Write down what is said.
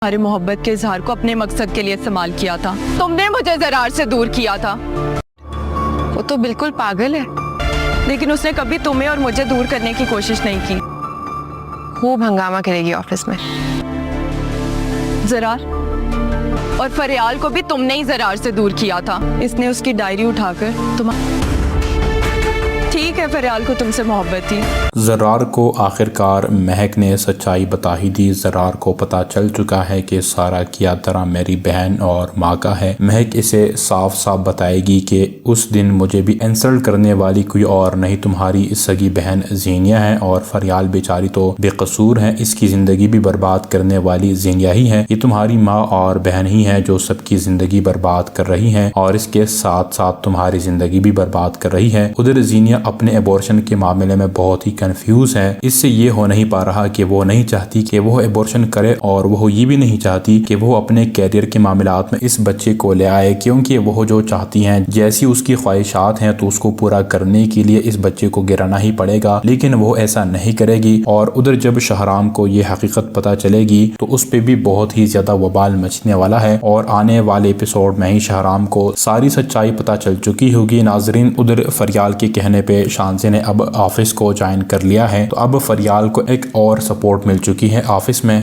ہماری محبت کے اظہار کو اپنے مقصد کے لیے استعمال کیا تھا. تم نے مجھے زرار سے دور کیا تھا. وہ تو بالکل پاگل ہے. لیکن اس نے کبھی تمہیں اور مجھے دور کرنے کی کوشش نہیں کی. خوب ہنگامہ کرے گی آفس میں. زرار اور فریال کو بھی تم نے ہی زرار سے دور کیا تھا. اس نے اس کی ڈائری اٹھا کر ٹھیک ہے فریال کو تم سے محبت تھی. زرار کو آخرکار مہک نے سچائی بتا ہی دی. زرار کو پتا چل چکا ہے کہ سارا کیا طرح میری بہن اور ماں کا ہے. مہک اسے صاف صاف بتائے گی کہ اس دن مجھے بھی انسلٹ کرنے والی کوئی اور نہیں تمہاری سگی بہن زینیا ہے اور فریال بیچاری تو بے قصور ہے. اس کی زندگی بھی برباد کرنے والی زینیا ہی ہے. یہ تمہاری ماں اور بہن ہی ہے جو سب کی زندگی برباد کر رہی ہے اور اس کے ساتھ ساتھ تمہاری زندگی بھی برباد کر رہی ہے. ادھر زینیا اپنے ایبورشن کے معاملے میں بہت ہی کنفیوز ہے. اس سے یہ ہو نہیں پا رہا کہ وہ نہیں چاہتی کہ وہ ایبورشن کرے اور وہ یہ بھی نہیں چاہتی کہ وہ اپنے کیریئر کے معاملات میں اس بچے کو لے آئے، کیونکہ وہ جو چاہتی ہیں جیسی اس کی خواہشات ہیں تو اس کو پورا کرنے کے لیے اس بچے کو گرانا ہی پڑے گا. لیکن وہ ایسا نہیں کرے گی اور ادھر جب شہرام کو یہ حقیقت پتا چلے گی تو اس پہ بھی بہت ہی زیادہ وبال مچنے والا ہے اور آنے والے ایپیسوڈ میں ہی شہرام کو ساری سچائی پتا چل چکی ہوگی. ناظرین ادھر فریال کے کہنے پہ شانزے نے اب آفس کو جوائن کر لیا ہے تو اب فریال کو ایک اور سپورٹ مل چکی ہے آفس میں.